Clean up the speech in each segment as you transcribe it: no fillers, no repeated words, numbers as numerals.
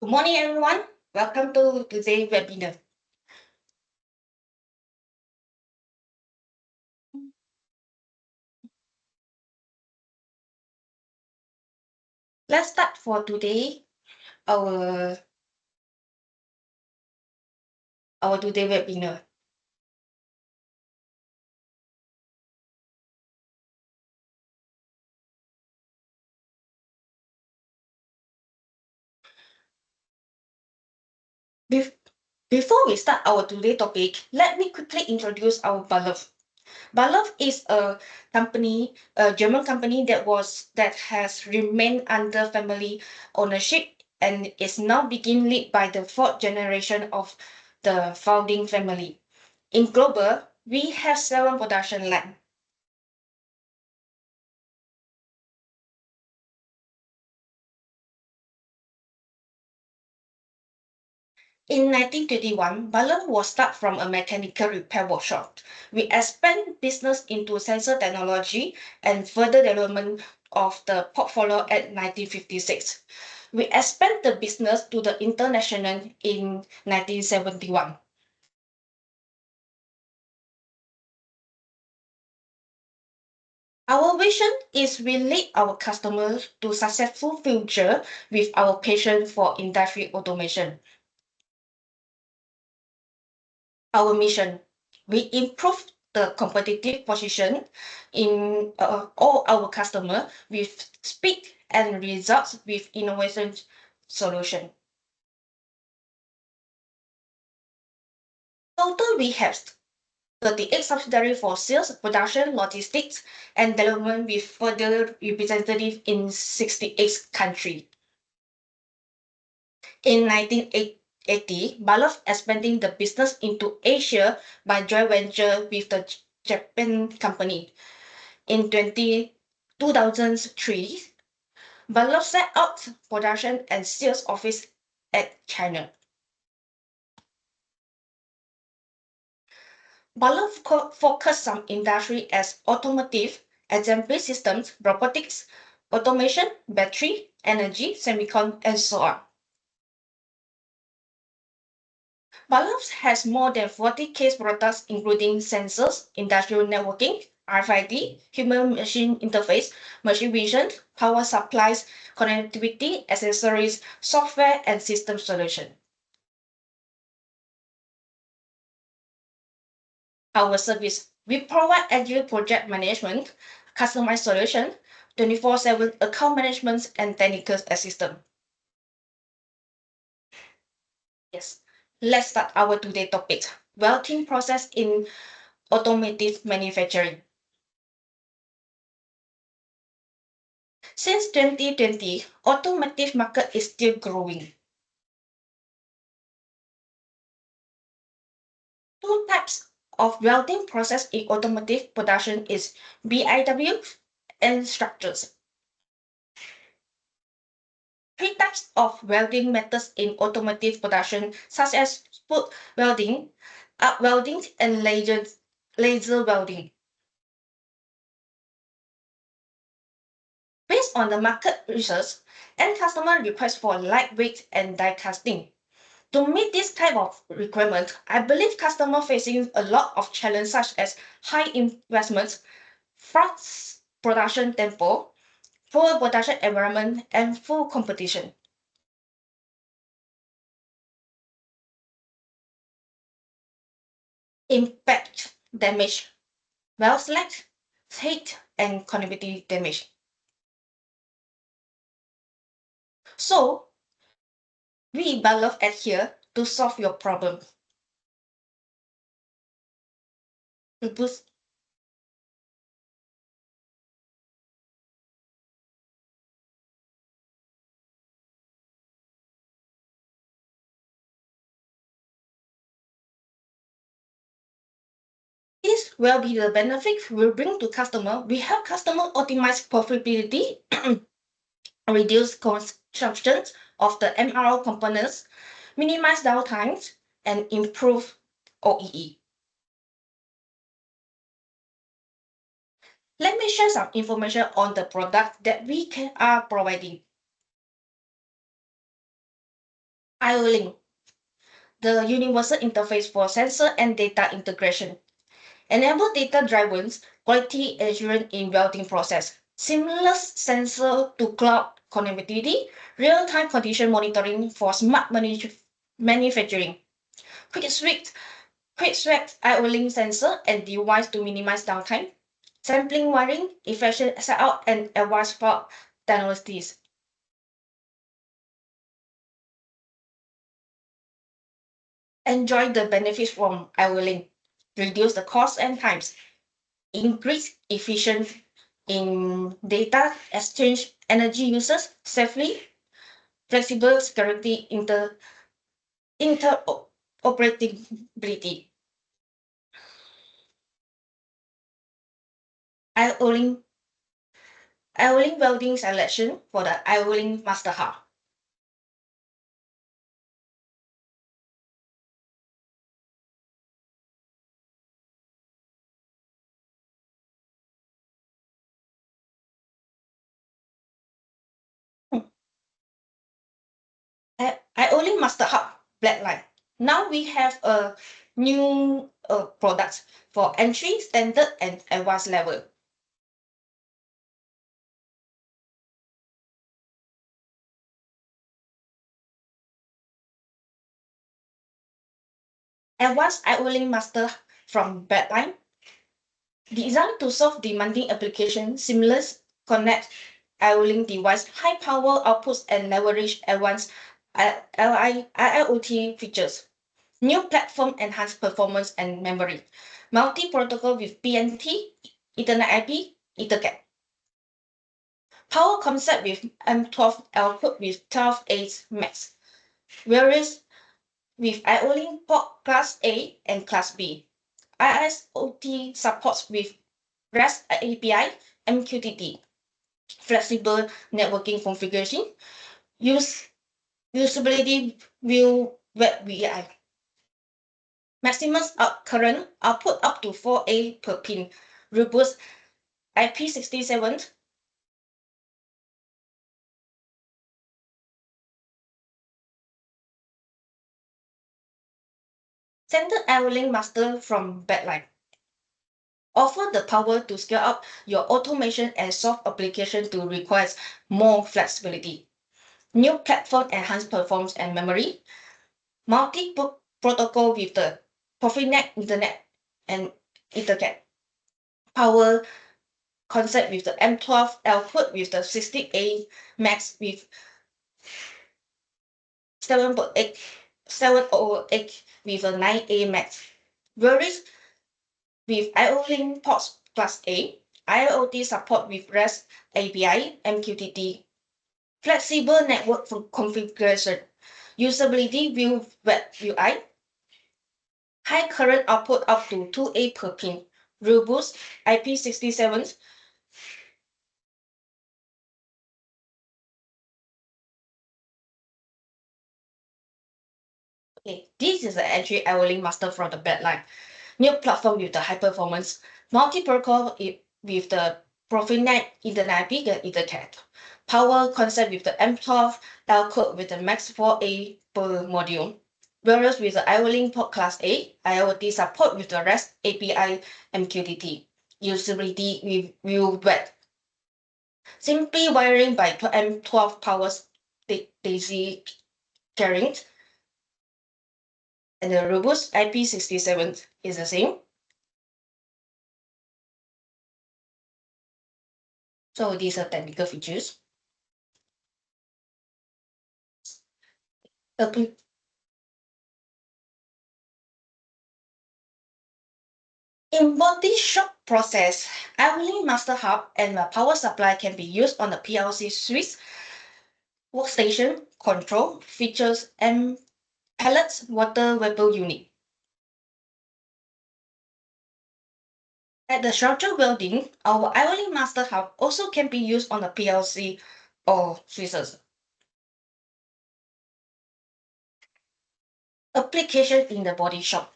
Good morning, everyone. Welcome to today's webinar. Let's start for today our today webinar. Before we start our today topic, let me quickly introduce our Balluff. Balluff is a company, a German company that has remained under family ownership and is now being led by the fourth generation of the founding family. In global, we have 7 production lines. In 1921, Balluff was started from a mechanical repair workshop. We expand business into sensor technology and further development of the portfolio at 1956. We expand the business to the international in 1971. Our vision is we lead our customers to successful future with our passion for industry automation. Our mission, we improve the competitive position in all our customer with speed and results with innovation solution. Total we have 38 subsidiaries for sales, production, logistics, and development with further representative in 68 countries. In 1980, Balluff expanding the business into Asia by joint venture with the Japan company. In 2003, Balluff set up production and sales office at China. Balluff focused on industry as automotive, assembly systems, robotics, automation, battery, energy, semicon, and so on. Balluff has more than 40 case products including sensors, industrial networking, RFID, human-machine interface, machine vision, power supplies, connectivity, accessories, software, and system solution. Our service, we provide agile project management, customized solution, 24/7 account management, and technical assistance. Yes, let's start our today topic, welding process in automotive manufacturing. Since 2020, automotive market is still growing. Two types of welding process in automotive production is BIW and structures. Three types of welding methods in automotive production, such as spot welding, arc welding, and laser welding. Based on the market research and customer request for lightweight and die casting. To meet this type of requirement, I believe customer facing a lot of challenge such as high investment, fast production tempo, poor production environment, and full competition. Impact damage, weld slack, heat, and connectivity damage. So, we Balluff adhere to solve your problem. To boost this will be the benefit we bring to customer. We help customer optimize profitability, reduce consumption of the MRO components, minimize downtimes, and improve OEE. Let me share some information on the product that we are providing. IO-Link, the universal interface for sensor and data integration. Enable data-driven quality assurance in welding process, seamless sensor to cloud connectivity, real-time condition monitoring for smart manufacturing, quick switch IO-Link sensor and device to minimize downtime, sampling wiring, efficient setup, and advanced fault diagnostics. Enjoy the benefits from IO-Link, reduce the cost and times, increase efficiency in data exchange, energy uses safely, flexible security, interoperability. IO-Link welding selection for the IO-Link Master Hub. IO-Link Master Hub Blackline. Now we have a new product for entry, standard, and advanced level. Advanced IO-Link Master from Blackline, designed to solve demanding applications, seamless connect IO-Link device, high power outputs, and leverage advanced IIoT features. New platform enhanced performance and memory. Multi-protocol with PNT, Ethernet IP, EtherCAT. Power concept with M12 output with 12A max. Whereas with IO-Link port class A and class B. ISOT supports with REST API, MQTT, flexible networking configuration, usability view web VI. Maximum current output up to 4A per pin. Robust IP67. Standard IO-Link Master from Backline. Offer the power to scale up your automation and solve application to require more flexibility. New platform enhanced performance and memory. Multi-protocol with the Profinet Internet and EtherCAT. Power concept with the M12 output with the 60A max with 708 with a 9A max. Whereas with IO-Link ports class A, IoT support with REST API, MQTT, flexible network configuration, usability view web UI, high current output up to 2A per pin, robust IP67. Okay, this is the entry IO-Link Master from the backline. New platform with the high performance, multi-protocol with the Profinet Internet IP and EtherCAT. Power concept with the M12 L-code with the max 4A per module. Whereas with the IO-Link port class A, IoT support with the REST API MQTT. Usability with view web. Simply wiring by M12 powers daisy carrying. And the robust IP67 is the same. So these are technical features. In body shop process, IO-Link Master Hub and the power supply can be used on the PLC switch, workstation, control, features, and pellets water vapor unit. At the structural welding, our IO-Link Master Hub also can be used on the PLC or switches. Application in the body shop.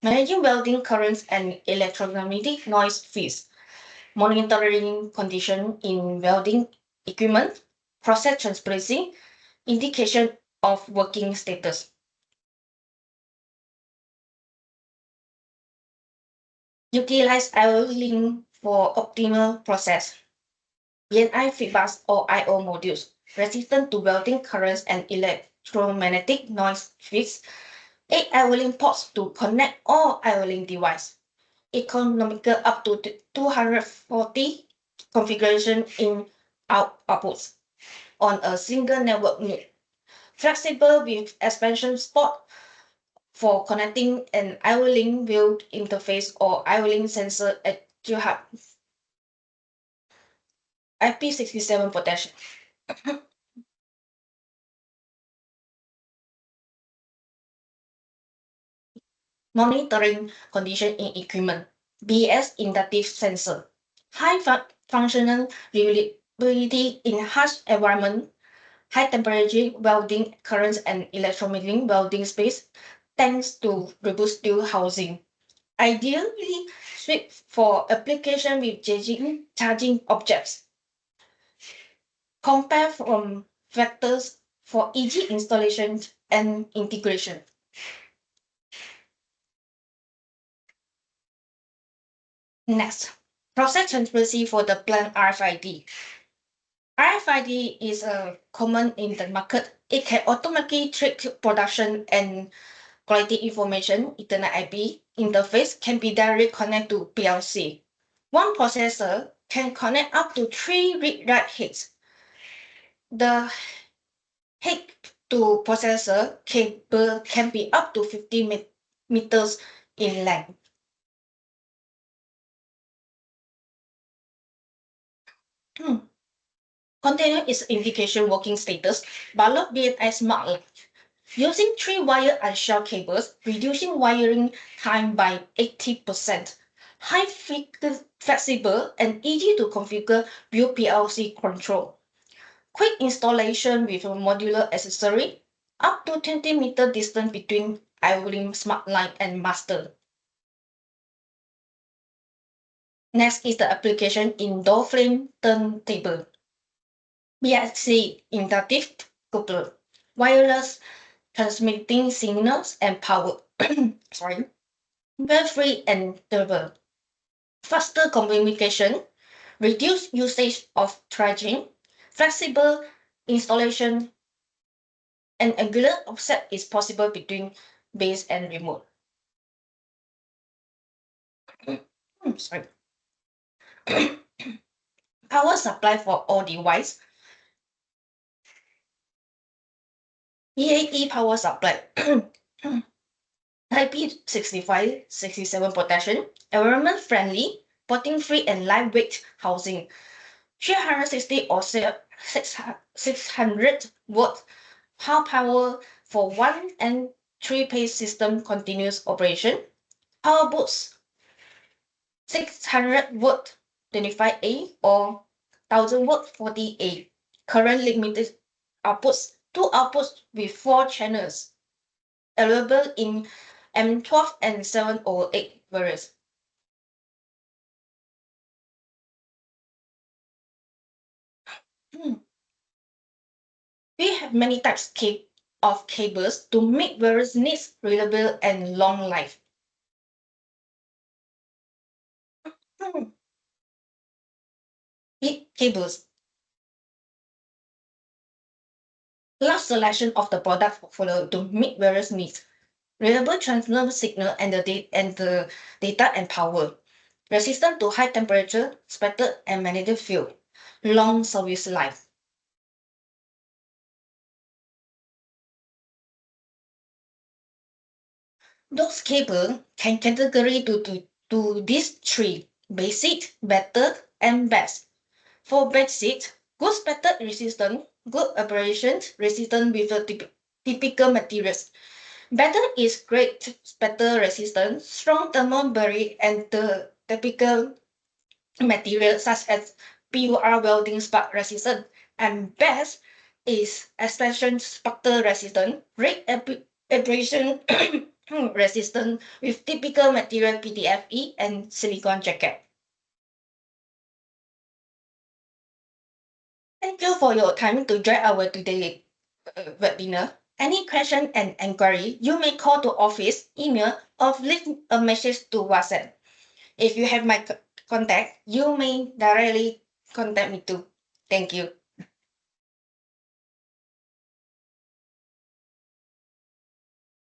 Managing welding currents and electromagnetic noise feeds. Monitoring condition in welding equipment. Process transparency. Indication of working status. Utilize IO-Link for optimal process. BNI feedbacks or IO modules, resistant to welding currents and electromagnetic noise fix. 8 IO-Link ports to connect all IO-Link devices. Economical up to 240 configuration in outputs on a single network node. Flexible with expansion spot for connecting an IO-Link build interface or IO-Link sensor at your hub. IP67 protection. Monitoring condition in equipment. BS inductive sensor. High functional reliability in harsh environment. High temperature welding currents and electromagnetic welding space thanks to robust housing. Ideally suited for application with charging objects. Compare from factors for easy installation and integration. Next, process transparency for the plant RFID. RFID is common in the market. It can automatically track production and quality information. Ethernet IP interface can be directly connected to PLC. One processor can connect up to 3 read-write heads. The head to processor cable can be up to 50 meters in length. Continue its indication working status. Balluff BNI Smart Light. Using 3-wire unshelled cables, reducing wiring time by 80%. High flexible and easy to configure via PLC control. Quick installation with a modular accessory. Up to 20-meter distance between IO-Link Smart Light and master. Next is the application in door frame turntable. BSC inductive coupler. Wireless transmitting signals and power. Sorry. Wave-free and durable. Faster communication, reduced usage of charging, flexible installation, and angular offset is possible between base and remote. Sorry. Power supply for all device. EAE power supply. IP65, 67 protection, environment friendly, potting free and lightweight housing. 360 or 600 watt power for 1 and 3-phase system continuous operation. Power boost 600 watt 25A or 1000 watt 40A. Current limited outputs, 2 outputs with 4 channels. Available in M12 and 708 variants. We have many types of cables to meet various needs, reliable and long life. Cables. Large selection of the product portfolio to meet various needs. Reliable transfer signal and the data and power. Resistant to high temperature, spectral and magnetic field. Long service life. Those cables can categorize to these 3: basic, better, and best. For basic, good spectral resistance, good abrasion resistant with the typical materials. Better is great spectral resistance, strong thermal barrier, and the typical material such as PUR welding spark resistant. And best is expansion spectral resistant, rate abrasion resistant with typical material PTFE and silicon jacket. Thank you for your time to join our today webinar. Any question and inquiry, you may call to office, email, or leave a message to WhatsApp. If you have my contact, you may directly contact me too. Thank you.